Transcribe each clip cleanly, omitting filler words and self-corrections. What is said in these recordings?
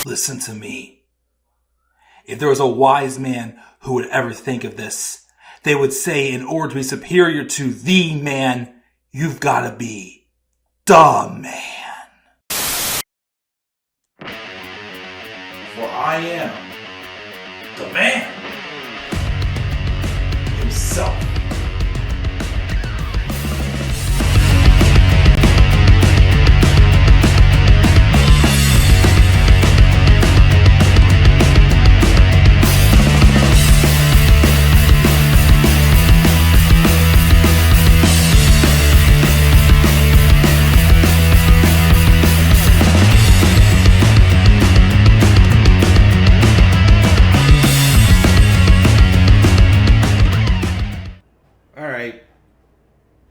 Listen to me. If there was a wise man who would ever think of this, they would say in order to be superior to the man, you've got to be the man. For I am the man himself.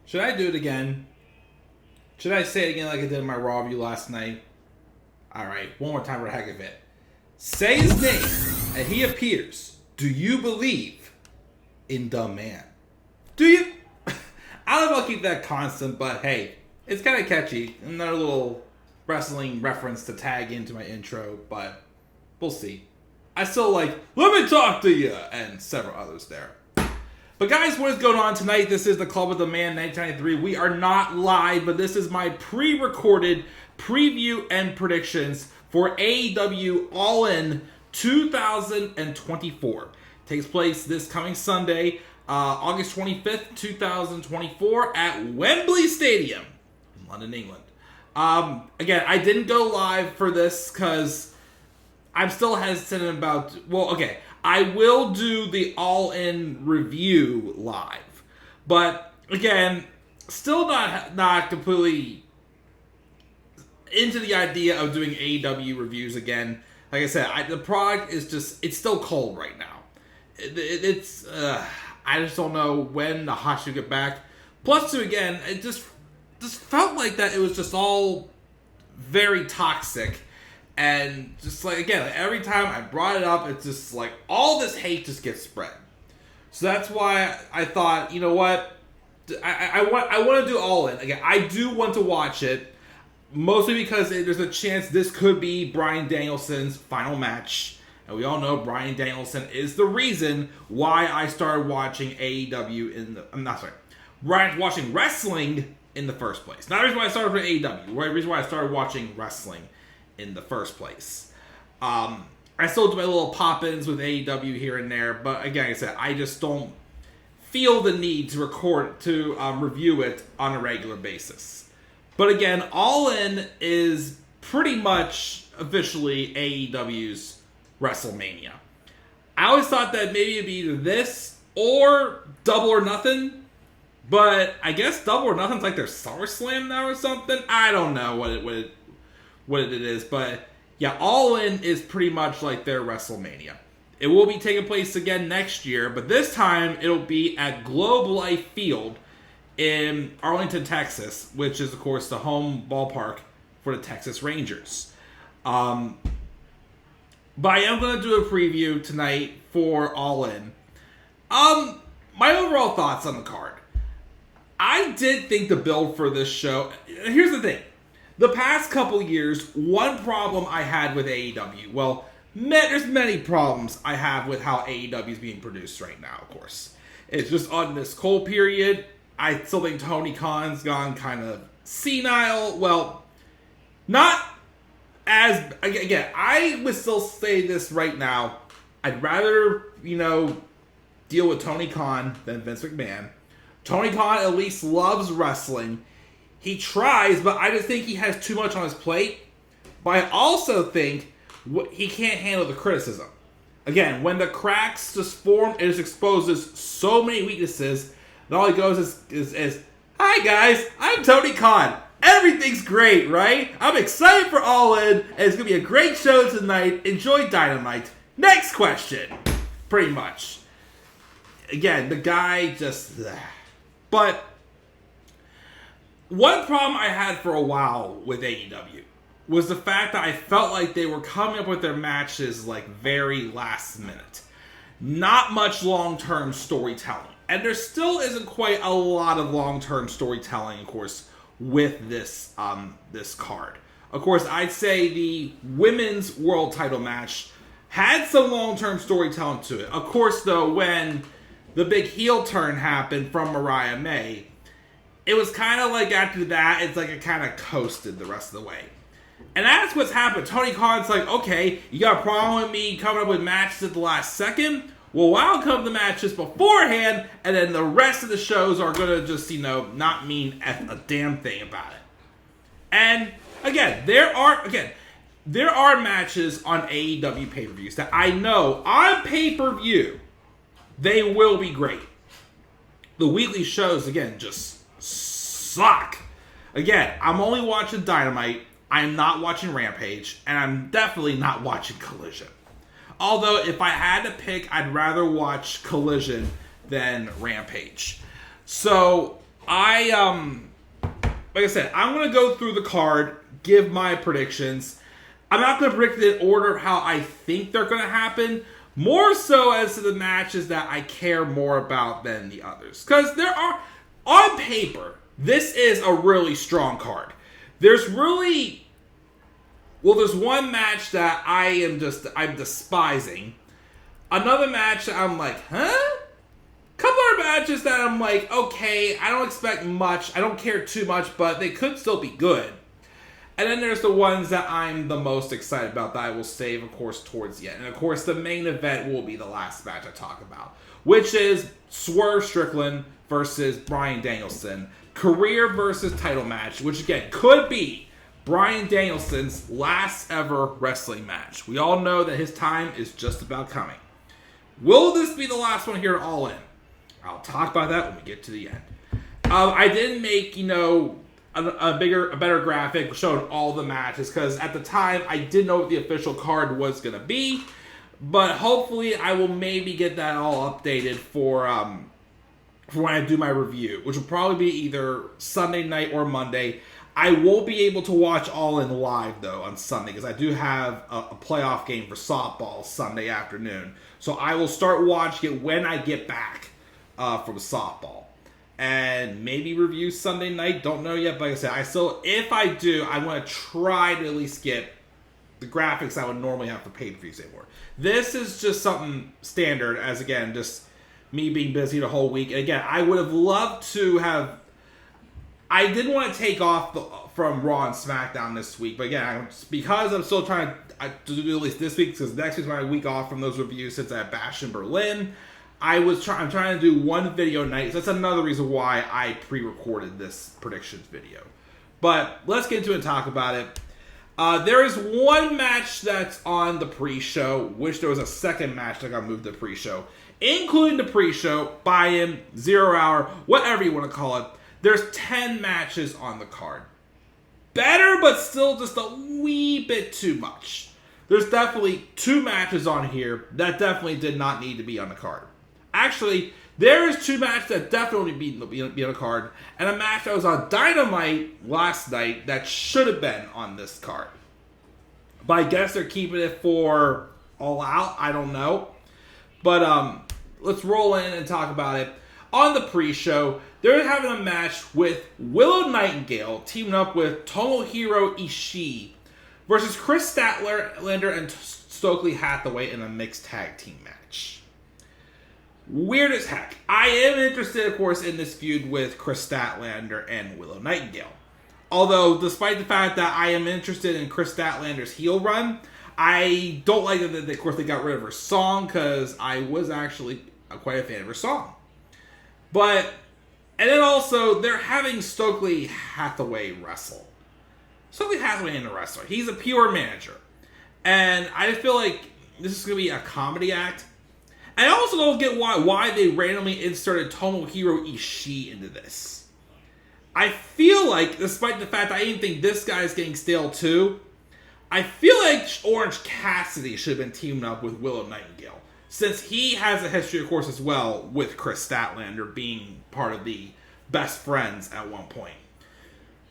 Should I do it again? Should I say it again like I did in my Raw review last night? Alright, one more time for the heck of it. Say his name, and he appears. Do you believe in the man? Do you? I don't know if I'll keep that constant, but hey, it's kind of catchy. Another little wrestling reference to tag into my intro, but we'll see. I still like, let me talk to you, and several others there. But guys, what is going on tonight? This is the Club of the Man 1993. We are not live, but this is my pre-recorded preview and predictions for AEW All In 2024. Takes place this coming Sunday, August 25th, 2024 at Wembley Stadium in London, England. Again, I didn't go live for this because I'm still hesitant about... Well, okay. I will do the All In review live, but again, still not completely into the idea of doing AEW reviews again. Like I said, the product is just—it's still cold right now. It's I just don't know when the hot should get back. Plus, too, again, it just felt like that it was just all very toxic. And just like, again, like every time I brought it up, it's just like all this hate just gets spread. So that's why I thought, you know what, I want to do All In. Again, I do want to watch it, mostly because there's a chance this could be Bryan Danielson's final match. And we all know Bryan Danielson is the reason why I started watching AEW watching wrestling in the first place. Not the reason why I started with AEW, the reason why I started watching wrestling in the first place. I still do my little pop-ins with AEW here and there, but again, like I said, I just don't feel the need to review it on a regular basis. But again, All In is pretty much officially AEW's WrestleMania. I always thought that maybe it'd be either this or Double or Nothing, but I guess Double or Nothing's like their SummerSlam now or something. I don't know what it is, but yeah, All In is pretty much like their WrestleMania. It will be taking place again next year, but this time it'll be at Globe Life Field in Arlington, Texas, which is, of course, the home ballpark for the Texas Rangers. But I am going to do a preview tonight for All In. My overall thoughts on the card. I did think the build for this show... Here's the thing. The past couple years, one problem I had with AEW, well, there's many problems I have with how AEW is being produced right now, of course. It's just on this cold period. I still think Tony Khan's gone kind of senile. Well, not as... Again, I would still say this right now. I'd rather, deal with Tony Khan than Vince McMahon. Tony Khan at least loves wrestling. He tries, but I just think he has too much on his plate. But I also think he can't handle the criticism. Again, when the cracks just form, it just exposes so many weaknesses that all he goes is, "Hi guys, I'm Tony Khan. Everything's great, right? I'm excited for All In, and it's going to be a great show tonight. Enjoy Dynamite. Next question." Pretty much. Again, the guy just... But... one problem I had for a while with AEW was the fact that I felt like they were coming up with their matches like very last minute. Not much long-term storytelling. And there still isn't quite a lot of long-term storytelling, of course, with this card. Of course, I'd say the women's world title match had some long-term storytelling to it. Of course, though, when the big heel turn happened from Mariah May, it was kind of like after that, it's like it kind of coasted the rest of the way. And that's what's happened. Tony Khan's like, okay, you got a problem with me coming up with matches at the last second? Well, I'll come the matches beforehand, and then the rest of the shows are going to just, not mean a damn thing about it. And, again, there are matches on AEW pay-per-views that I know on pay-per-view, they will be great. The weekly shows, again, just suck. Again, I'm only watching Dynamite, I'm not watching Rampage, and I'm definitely not watching Collision. Although, if I had to pick, I'd rather watch Collision than Rampage. So, like I said, I'm going to go through the card, give my predictions. I'm not going to predict it in order of how I think they're going to happen. More so as to the matches that I care more about than the others. Because there are, on paper, this is a really strong card. There's one match that I'm despising. Another match that I'm like, huh? Couple other matches that I'm like, okay, I don't expect much. I don't care too much, but they could still be good. And then there's the ones that I'm the most excited about that I will save, of course, towards the end. And, of course, the main event will be the last match I talk about, which is Swerve Strickland versus Bryan Danielson. Career versus title match, which, again, could be Bryan Danielson's last ever wrestling match. We all know that his time is just about coming. Will this be the last one here at All In? I'll talk about that when we get to the end. I didn't make, a better graphic showing all the matches because at the time I didn't know what the official card was going to be. But hopefully I will maybe get that all updated for when I do my review, which will probably be either Sunday night or Monday. I won't be able to watch All In live, though, on Sunday, because I do have a playoff game for softball Sunday afternoon. So I will start watching it when I get back from softball. And maybe review Sunday night, don't know yet, but like I said, if I do, I want to try to at least get the graphics I would normally have for pay-per-views anymore. This is just something standard, as again, just me being busy the whole week. And again, I would have loved to have... I didn't want to take off from Raw and SmackDown this week, but again, because I'm still trying to do at least this week, because next week's my week off from those reviews since I have Bash in Berlin, I'm trying to do one video a night. So that's another reason why I pre-recorded this predictions video. But let's get into it and talk about it. There is one match that's on the pre-show, which there was a second match that got moved to the pre-show, including the pre-show, buy-in, 0 hour, whatever you want to call it. There's 10 matches on the card. Better, but still just a wee bit too much. There's definitely 2 matches on here that definitely did not need to be on the card. Actually, there is 2 matches that definitely be on the card, and a match that was on Dynamite last night that should have been on this card. But I guess they're keeping it for All Out. I don't know. But let's roll in and talk about it. On the pre-show, they're having a match with Willow Nightingale teaming up with Tomohiro Ishii versus Chris Statlander and Stokely Hathaway in a mixed tag team match. Weird as heck. I am interested, of course, in this feud with Chris Statlander and Willow Nightingale. Although, despite the fact that I am interested in Chris Statlander's heel run, I don't like that, of course, they got rid of her song, because I was actually quite a fan of her song. But, and then also, they're having Stokely Hathaway wrestle. Stokely Hathaway ain't a wrestler. He's a pure manager. And I feel like this is going to be a comedy act. And I also don't get why they randomly inserted Tomohiro Ishii into this. I feel like, despite the fact that I even think this guy's getting stale too, I feel like Orange Cassidy should have been teaming up with Willow Nightingale. Since he has a history, of course, as well, with Chris Statlander being part of the best friends at one point.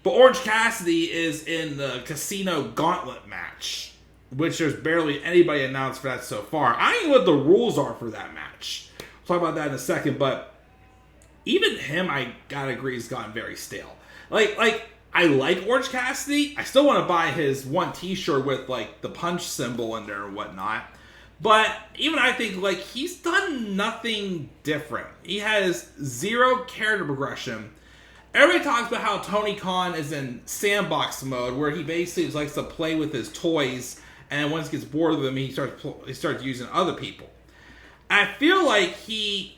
But Orange Cassidy is in the Casino Gauntlet match, which there's barely anybody announced for that so far. I don't know what the rules are for that match. We'll talk about that in a second, but even him, I gotta agree, has gotten very stale. Like I like Orange Cassidy. I still want to buy his one t-shirt with like the punch symbol in there and whatnot. But even I think like he's done nothing different. He has zero character progression. Everybody talks about how Tony Khan is in sandbox mode, where he basically just likes to play with his toys, and once he gets bored of them, he starts using other people. I feel like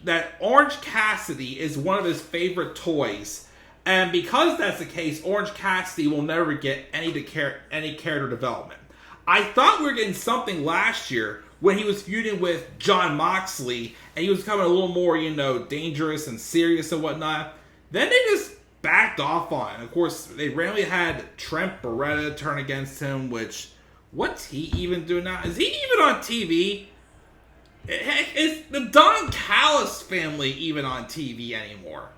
that Orange Cassidy is one of his favorite toys, and because that's the case, Orange Cassidy will never get any character development. I thought we were getting something last year when he was feuding with Jon Moxley, and he was becoming a little more, dangerous and serious and whatnot. Then they just backed off on it. Of course, they randomly had Trent Beretta turn against him, which, what's he even doing now? Is he even on TV? Is the Don Callis family even on TV anymore?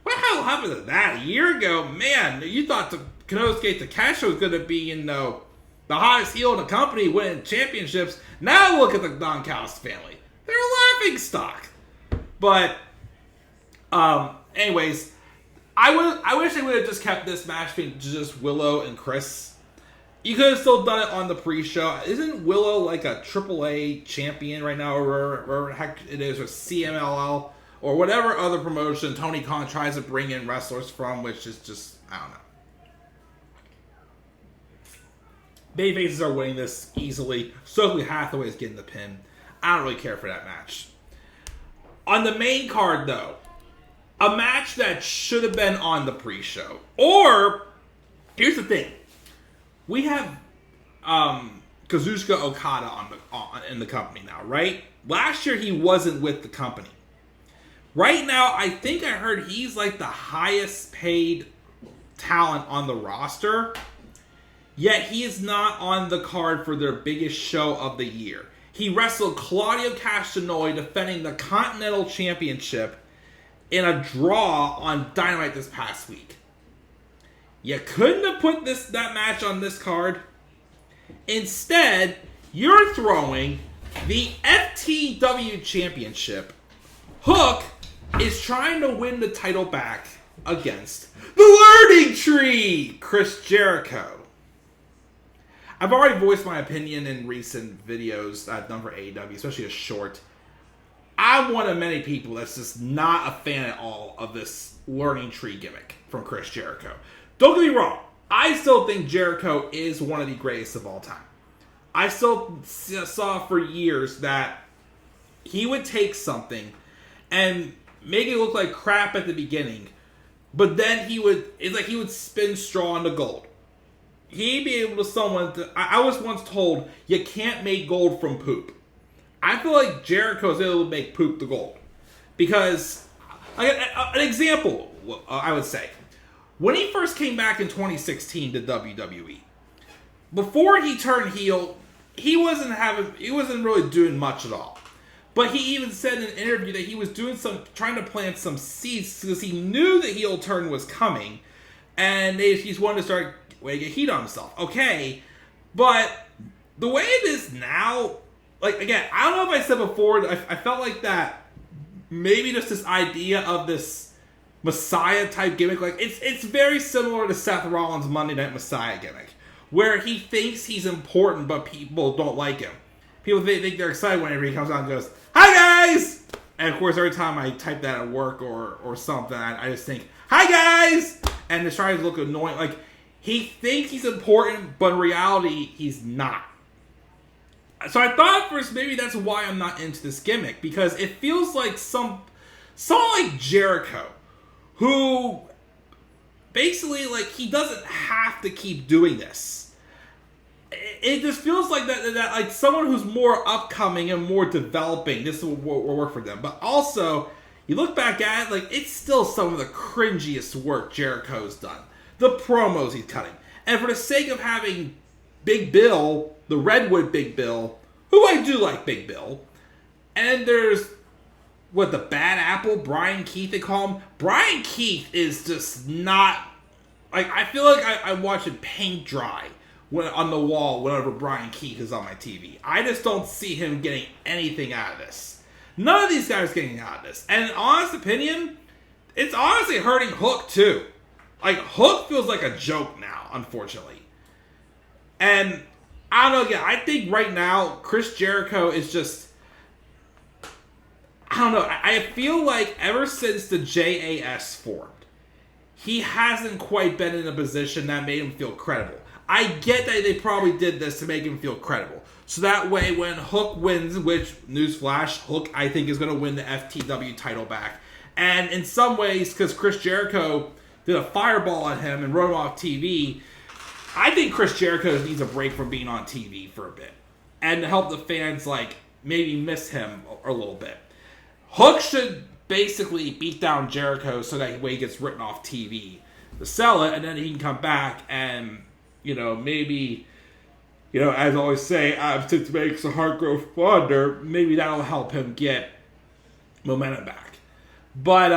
What the hell happened to that? A year ago, man, you thought the Konosuke Takeshita was going to be, the hottest heel in the company, winning championships. Now look at the Don Callis family. They're a laughing stock. But, anyways, I wish they would have just kept this match between just Willow and Chris. You could have still done it on the pre-show. Isn't Willow like a AAA champion right now, or wherever the heck it is, or CMLL, or whatever other promotion Tony Khan tries to bring in wrestlers from, which is just, I don't know. Babyfaces are winning this easily. Stokely Hathaway is getting the pin. I don't really care for that match. On the main card, though, a match that should have been on the pre-show. Or, here's the thing. We have Kazuchika Okada in the company now, right? Last year, he wasn't with the company. Right now, I think I heard he's like the highest paid talent on the roster. Yet he is not on the card for their biggest show of the year. He wrestled Claudio Castagnoli defending the Continental Championship in a draw on Dynamite this past week. You couldn't have put that match on this card. Instead, you're throwing the FTW Championship. Hook is trying to win the title back against the Learning Tree, Chris Jericho. I've already voiced my opinion in recent videos I've done for AEW, especially a short. I'm one of many people that's just not a fan at all of this Learning Tree gimmick from Chris Jericho. Don't get me wrong. I still think Jericho is one of the greatest of all time. I still saw for years that he would take something and make it look like crap at the beginning, but then he would spin straw into gold. He'd be able to I was once told, you can't make gold from poop. I feel like Jericho's able to make poop the gold. Because, an example, I would say, when he first came back in 2016 to WWE, before he turned heel, he wasn't really doing much at all. But he even said in an interview that he was trying to plant some seeds because he knew the heel turn was coming, and he's wanted to start way to get heat on himself. Okay, but the way it is now, like, again, I don't know if I said before, I felt like that maybe just this idea of this Messiah type gimmick, like it's very similar to Seth Rollins' Monday Night Messiah gimmick, where he thinks he's important but people don't like him. People think they're excited whenever he comes out and goes, "Hi guys!" And of course, every time I type that at work or something, I just think, "Hi guys!" And just try to look annoying. Like, he thinks he's important, but in reality, he's not. So I thought first maybe that's why I'm not into this gimmick, because it feels like someone like Jericho, who basically, like, he doesn't have to keep doing this. It just feels like that like someone who's more upcoming and more developing, this will work for them. But also, you look back at it, like, it's still some of the cringiest work Jericho's done. The promos he's cutting. And for the sake of having Big Bill, the Redwood Big Bill, who I do like Big Bill, and there's, the Bad Apple, Brian Keith, they call him. Brian Keith is just not, like, I feel like I'm watching paint dry on the wall whenever Brian Keith is on my TV. I just don't see him getting anything out of this. None of these guys are getting out of this. And in honest opinion, it's honestly hurting Hook too. Like, Hook feels like a joke now, unfortunately. And, I don't know, again, I think right now, Chris Jericho is just, I don't know, I feel like ever since the JAS formed, he hasn't quite been in a position that made him feel credible. I get that they probably did this to make him feel credible. So that way, when Hook wins, which, newsflash, Hook, I think, is going to win the FTW title back. And in some ways, because Chris Jericho did a fireball at him and wrote him off TV, I think Chris Jericho needs a break from being on TV for a bit. And to help the fans, like, maybe miss him a little bit. Hook should basically beat down Jericho so that way he gets written off TV to sell it, and then he can come back and, maybe, as I always say, absence makes the heart grow fonder. Maybe that'll help him get momentum back. But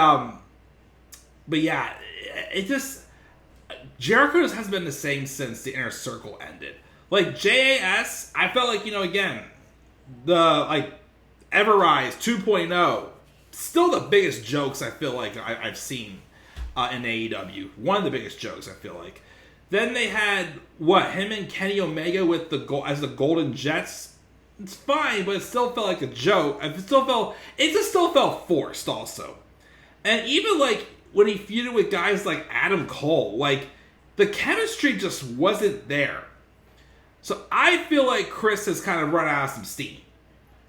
yeah, it just, Jericho just hasn't been the same since the Inner Circle ended. Like, JAS, I felt like, again, the, Everrise 2.0, still the biggest jokes I feel like I've seen in AEW. One of the biggest jokes, I feel like. Then they had, him and Kenny Omega with as the Golden Jets. It's fine, but it still felt like a joke. It just still felt forced also. And even, when he feuded with guys like Adam Cole, the chemistry just wasn't there. So I feel like Chris has kind of run out of some steam.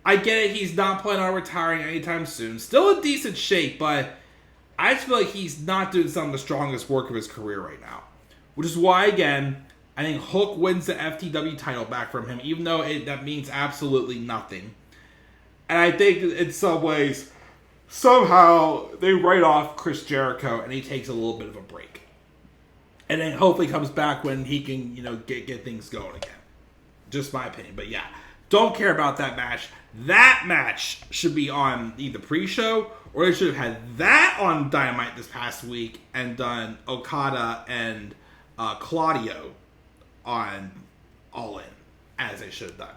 I get it, he's not planning on retiring anytime soon. Still in decent shape, but I just feel like he's not doing some of the strongest work of his career right now. Which is why, again, I think Hook wins the FTW title back from him, even though that means absolutely nothing. And I think in some ways, somehow, they write off Chris Jericho and he takes a little bit of a break. And then hopefully comes back when he can, get things going again. Just my opinion. But yeah, don't care about that match. That match should be on either pre-show, or they should have had that on Dynamite this past week and done Okada and Claudio on All In, as they should have done.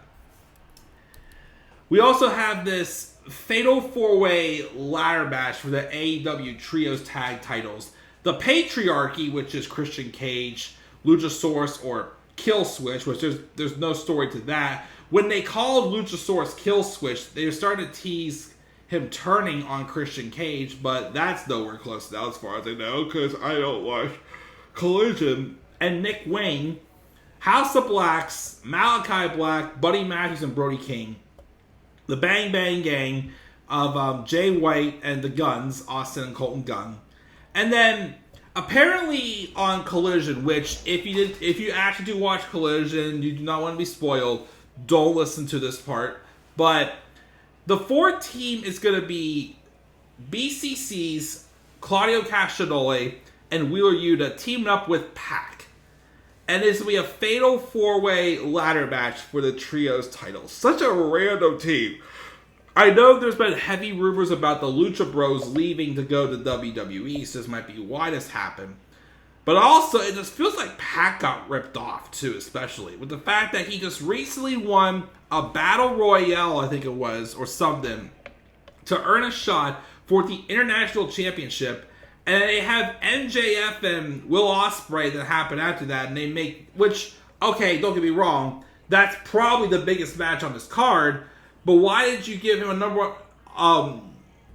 We also have this Fatal 4-Way ladder match for the AEW Trios Tag titles. The Patriarchy, which is Christian Cage, Luchasaurus, or Kill Switch, which there's no story to that. When they called Luchasaurus Kill Switch, they were starting to tease him turning on Christian Cage, but that's nowhere close now as far as I know, because I don't watch Collision. And Nick Wayne, House of Blacks, Malachi Black, Buddy Matthews, and Brody King, the Bang Bang Gang of Jay White and the Guns, Austin and Colton Gunn. And then apparently on Collision, which if you actually do watch Collision, you do not want to be spoiled, don't listen to this part. But the fourth team is going to be BCC's Claudio Castagnoli and Wheeler Yuta teaming up with Pac. And it's going to be a fatal 4-way ladder match for the Trios titles. Such a random team. I know there's been heavy rumors about the Lucha Bros leaving to go to WWE, so this might be why this happened. But also, it just feels like Pac got ripped off, too, especially. With the fact that he just recently won a Battle Royale, I think it was, or something, to earn a shot for the International Championship. And they have MJF and Will Ospreay that happen after that, and they make, which, okay, don't get me wrong, that's probably the biggest match on this card, but why did you give him a number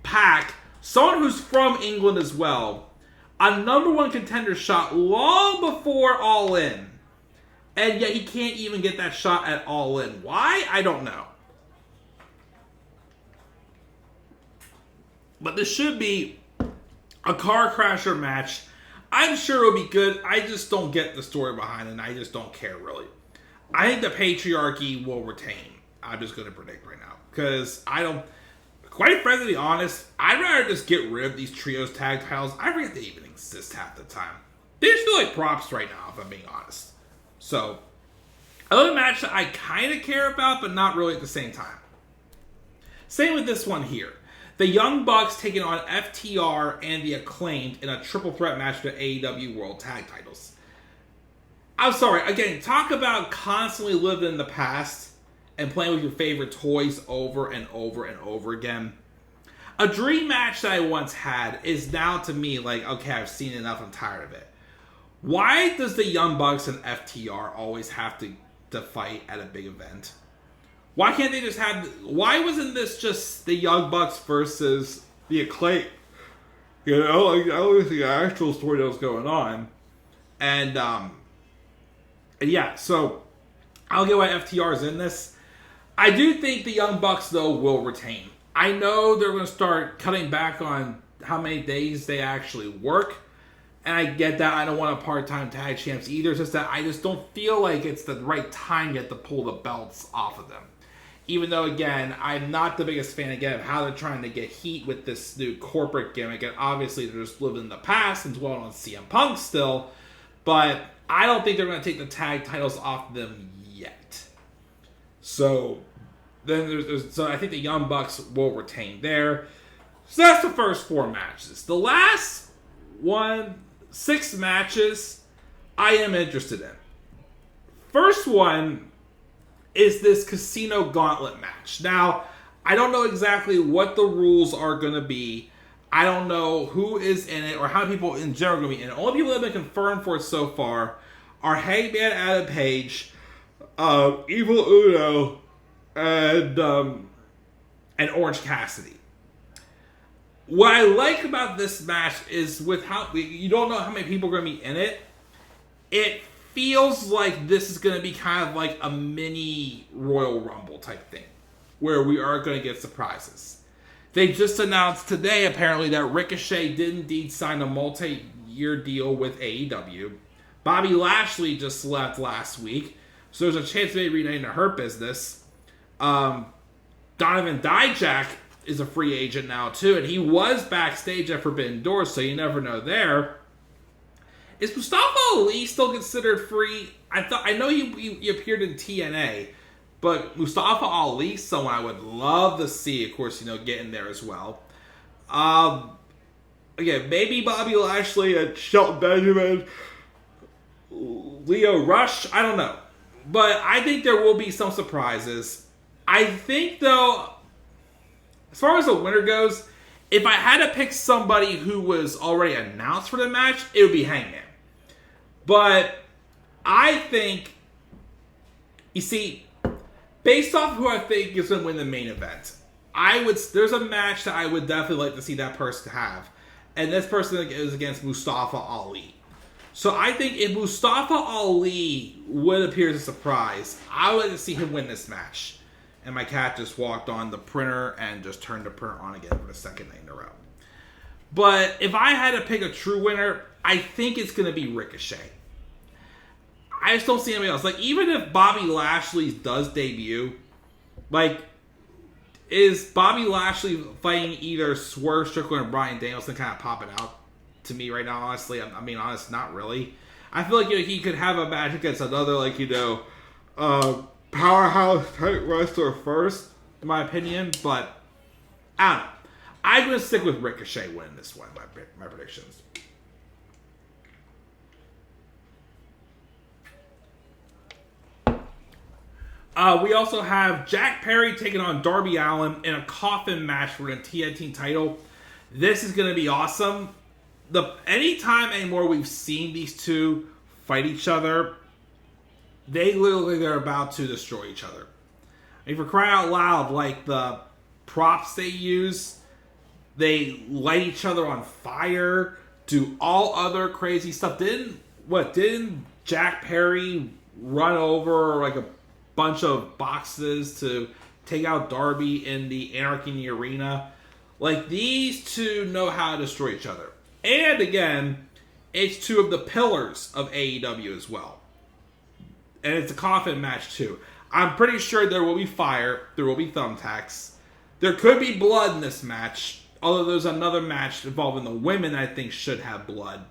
Pac, someone who's from England as well, a number one contender shot long before All In, and yet he can't even get that shot at All In. Why? I don't know. But this should be a car crasher match. I'm sure it'll be good. I just don't get the story behind it, and I just don't care, really. I think the Patriarchy will retain. I'm just going to predict right now. Because I don't... Quite frankly, to be honest, I'd rather just get rid of these Trios tag titles. I forget they even exist half the time. They just feel like props right now, if I'm being honest. So, another match that I kind of care about, but not really at the same time. Same with this one here. The Young Bucks taking on FTR and the Acclaimed in a triple threat match for the AEW World Tag Titles. I'm sorry, again, talk about constantly living in the past and playing with your favorite toys over and over and over again. A dream match that I once had is now to me like, okay, I've seen enough, I'm tired of it. Why does the Young Bucks and FTR always have to fight at a big event? Why can't they just have... Why wasn't this just the Young Bucks versus the Acclaim? You know, like, I don't think the actual story that was going on. And yeah, so I'll get why FTR's in this. I do think the Young Bucks, though, will retain. I know they're going to start cutting back on how many days they actually work. And I get that. I don't want a part-time tag champs either. It's just that I just don't feel like it's the right time yet to pull the belts off of them. Even though, again, I'm not the biggest fan, again, of how they're trying to get heat with this new corporate gimmick. And obviously, they're just living in the past and dwelling on CM Punk still. But I don't think they're going to take the tag titles off them yet. So, so I think the Young Bucks will retain there. So that's the first 4 matches. The last 6 matches I am interested in. First one is this Casino Gauntlet match. Now, I don't know exactly what the rules are going to be. I don't know who is in it or how many people in general are going to be in it. Only people that have been confirmed for it so far are Hangman Adam Page, Evil Uno, and Orange Cassidy. What I like about this match is with how you don't know how many people are going to be in it. It feels like this is going to be kind of like a mini Royal Rumble type thing, where we are going to get surprises. They just announced today, apparently, that Ricochet did indeed sign a multi-year deal with AEW. Bobby Lashley just left last week, so there's a chance they rename into Hurt Business. Donovan Dijak is a free agent now, too, and he was backstage at Forbidden Doors, so you never know there. Is Mustafa Ali still considered free? I know he appeared in TNA, but Mustafa Ali, someone I would love to see, of course, get in there as well. Again, maybe Bobby Lashley and Shelton Benjamin, Leo Rush, I don't know. But I think there will be some surprises. I think, though, as far as the winner goes, if I had to pick somebody who was already announced for the match, it would be Hangman. But I think, you see, based off who I think is going to win the main event, there's a match that I would definitely like to see that person have. And this person is against Mustafa Ali. So I think if Mustafa Ali would appear as a surprise, I would like to see him win this match. And my cat just walked on the printer and just turned the printer on again for the second night in a row. But if I had to pick a true winner, I think it's going to be Ricochet. I just don't see anybody else. Like, even if Bobby Lashley does debut, like, is Bobby Lashley fighting either Swerve, Strickland, or Bryan Danielson kind of popping out to me right now, honestly? I mean, honest, not really. I feel like he could have a match against another, powerhouse type wrestler first, in my opinion, but I don't know. I'm going to stick with Ricochet winning this one, my predictions. We also have Jack Perry taking on Darby Allin in a Coffin match for the TNT title. This is going to be awesome. Anytime anymore we've seen these two fight each other, they're about to destroy each other. I mean, for crying out loud, like the props they use, they light each other on fire, do all other crazy stuff. Didn't Jack Perry run over like a bunch of boxes to take out Darby in the Anarchy in the Arena? Like, these two know how to destroy each other. And again, it's two of the pillars of AEW as well. And it's a Coffin match too. I'm pretty sure there will be fire. There will be thumbtacks. There could be blood in this match. Although there's another match involving the women I think should have blood.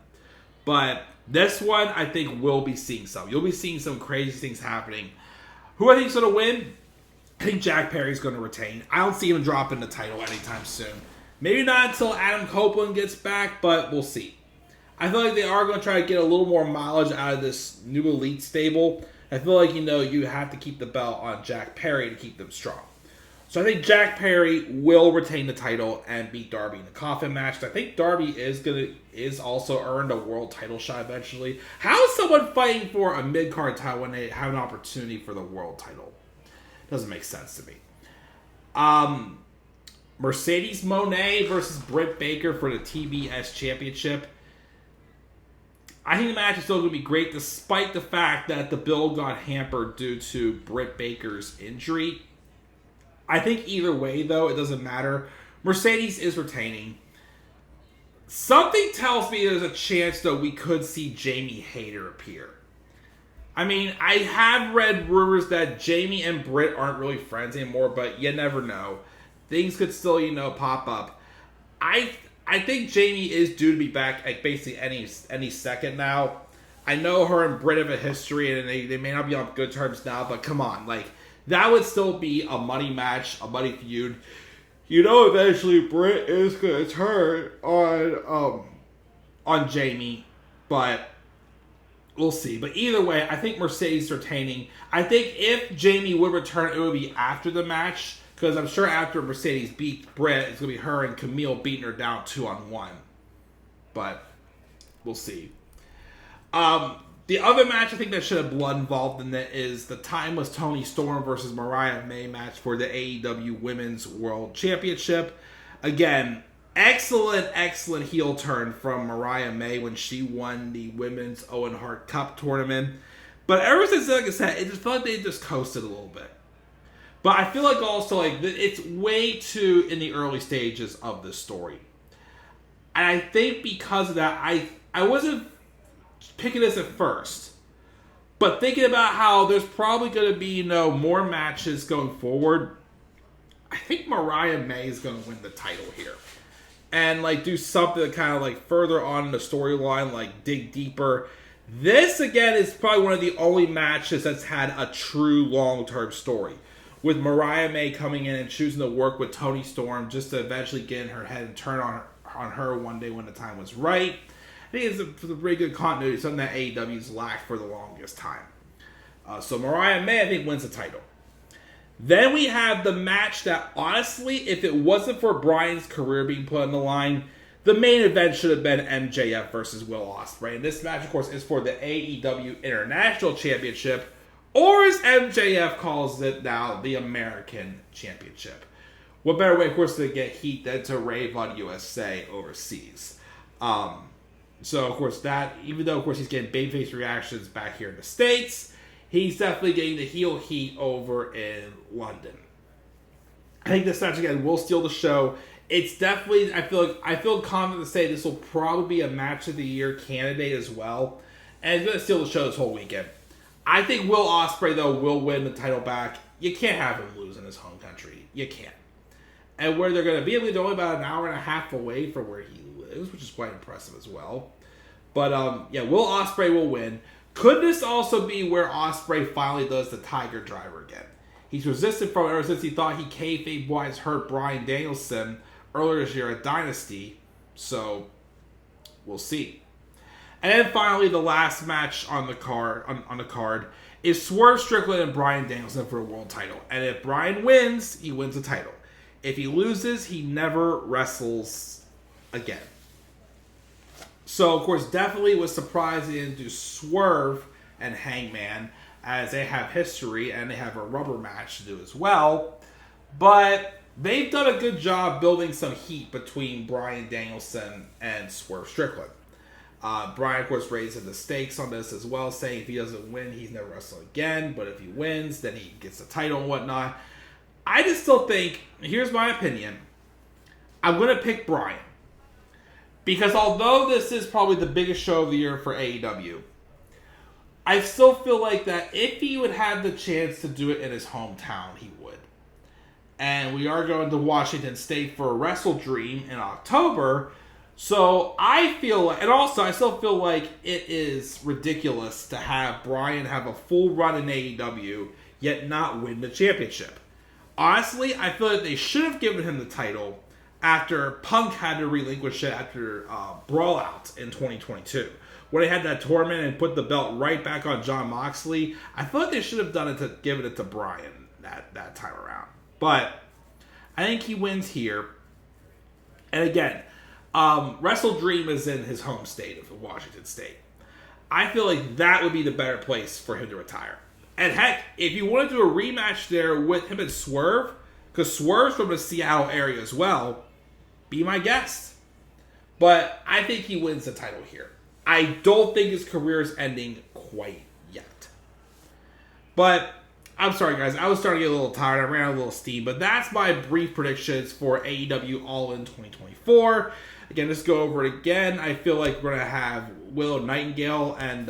But this one I think we'll be seeing some. You'll be seeing some crazy things happening. Who I think is going to win? I think Jack Perry's going to retain. I don't see him dropping the title anytime soon. Maybe not until Adam Copeland gets back, but we'll see. I feel like they are going to try to get a little more mileage out of this new elite stable. I feel like, you have to keep the belt on Jack Perry to keep them strong. So I think Jack Perry will retain the title and beat Darby in the Coffin match. I think Darby is also earned a world title shot eventually. How is someone fighting for a mid-card title when they have an opportunity for the world title? Doesn't make sense to me. Mercedes Moné versus Britt Baker for the TBS Championship. I think the match is still going to be great despite the fact that the build got hampered due to Britt Baker's injury. I think either way, though, it doesn't matter. Mercedes is retaining. Something tells me there's a chance, though, we could see Jamie Hayter appear. I mean, I have read rumors that Jamie and Britt aren't really friends anymore, but you never know. Things could still, pop up. I think Jamie is due to be back at basically any second now. I know her and Britt have a history, and they may not be on good terms now, but come on, that would still be a money match, a money feud. Eventually Britt is going to turn on Jamie, but we'll see. But either way, I think Mercedes retaining. I think if Jamie would return, it would be after the match, because I'm sure after Mercedes beats Britt, it's going to be her and Camille beating her down 2-on-1. But we'll see. The other match I think that should have blood involved in it is the Timeless Toni Storm versus Mariah May match for the AEW Women's World Championship. Again, excellent heel turn from Mariah May when she won the Women's Owen Hart Cup tournament. But ever since, like I said, it just felt like they just coasted a little bit. But I feel like also it's way too in the early stages of this story. And I think because of that, I wasn't picking this at first, but thinking about how there's probably going to be more matches going forward, I think Mariah May is going to win the title here and do something that kind of further on in the storyline, dig deeper. This again is probably one of the only matches that's had a true long-term story, with Mariah May coming in and choosing to work with Toni Storm just to eventually get in her head and turn on her one day when the time was right. I think it's a pretty good continuity, something that AEW's lacked for the longest time. So Mariah May, I think, wins the title. Then we have the match that, honestly, if it wasn't for Bryan's career being put on the line, the main event should have been MJF versus Will Ospreay. And this match, of course, is for the AEW International Championship, or as MJF calls it now, the American Championship. What better way, of course, to get heat than to rave on USA overseas? So, of course, even though, of course, he's getting babyface reactions back here in the States, he's definitely getting the heel heat over in London. I think this match, again, will steal the show. It's definitely, I feel confident to say this will probably be a match of the year candidate as well. And it's going to steal the show this whole weekend. I think Will Ospreay, though, will win the title back. You can't have him lose in his home country. You can't. And where they're going to be, they're only about an hour and a half away from where he lives, which is quite impressive as well. But, Will Ospreay will win. Could this also be where Ospreay finally does the Tiger Driver again? He's resisted from it ever since he thought he kayfabe-wise hurt Bryan Danielson earlier this year at Dynasty. So, we'll see. And then finally, the last match on the card is Swerve Strickland and Bryan Danielson for a world title. And if Bryan wins, he wins the title. If he loses, he never wrestles again. So, of course, definitely was surprising to Swerve and Hangman, as they have history and they have a rubber match to do as well. But they've done a good job building some heat between Bryan Danielson and Swerve Strickland. Bryan, of course, raising the stakes on this as well, saying if he doesn't win, he's never wrestling again. But if he wins, then he gets the title and whatnot. I just still think, here's my opinion, I'm going to pick Bryan. Because although this is probably the biggest show of the year for AEW, I still feel like that if he would have the chance to do it in his hometown, he would. And we are going to Washington State for a Wrestle Dream in October. So I feel like, and also I still feel like it is ridiculous to have Bryan have a full run in AEW, yet not win the championship. Honestly, I feel like they should have given him the title after Punk had to relinquish it after Brawl Out in 2022. When they had that tournament and put the belt right back on Jon Moxley, I feel like they should have done it to give it to Bryan that time around. But I think he wins here. And again, Wrestle Dream is in his home state of Washington State. I feel like that would be the better place for him to retire. And heck, if you want to do a rematch there with him and Swerve, because Swerve's from the Seattle area as well, be my guest. But I think he wins the title here. I don't think his career is ending quite yet. But I'm sorry, guys. I was starting to get a little tired. I ran out of a little steam. But that's my brief predictions for AEW All In 2024. Again, let's go over it again. I feel like we're going to have Willow Nightingale and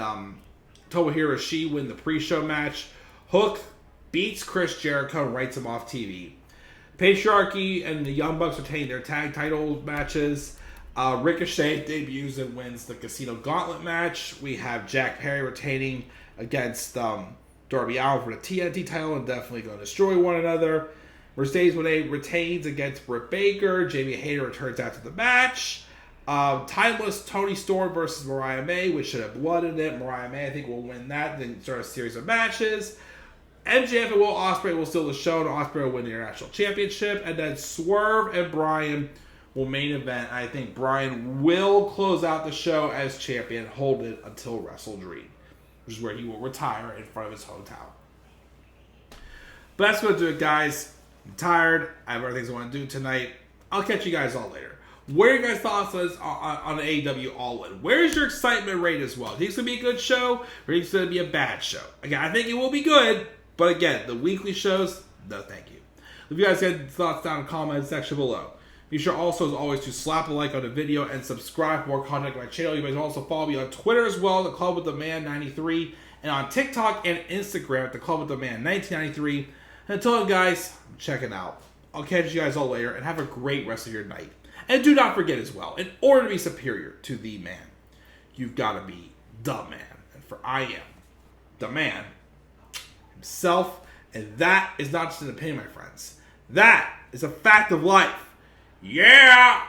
Tomohiro Ishii win the pre-show match. Hook beats Chris Jericho and writes him off TV. Patriarchy and the Young Bucks retain their tag title matches. Ricochet debuts and wins the Casino Gauntlet match. We have Jack Perry retaining against Darby Allin for the TNT title and definitely going to destroy one another. Mercedes Moné retains against Britt Baker. Jamie Hayter returns after the match. Timeless Toni Storm versus Mariah May, which should have blood in it. Mariah May, I think, will win that. Then start a series of matches. MJF and Will Ospreay will steal the show, and Ospreay will win the International Championship. And then Swerve and Bryan will main event. I think Bryan will close out the show as champion, hold it until Wrestle Dream, which is where he will retire in front of his hometown. But that's going to do it, guys. I'm tired. I have other things I want to do tonight. I'll catch you guys all later. What are your guys' thoughts on AEW All In? Where's your excitement rate as well? Do you think it's going to be a good show, or do you think it's going to be a bad show? Again, I think it will be good, but again, the weekly shows, no thank you. If you guys have thoughts down in the comment section below. Be sure also, as always, to slap a like on the video and subscribe for more content on my channel. You guys also follow me on Twitter as well, The Club with the Man 93, and on TikTok and Instagram at The Club with the Man 1993. And until then, guys, check it out. I'll catch you guys all later, and have a great rest of your night. And do not forget as well, in order to be superior to the man, you've got to be the man. And for I am the man himself, and that is not just an opinion, my friends. That is a fact of life. Yeah!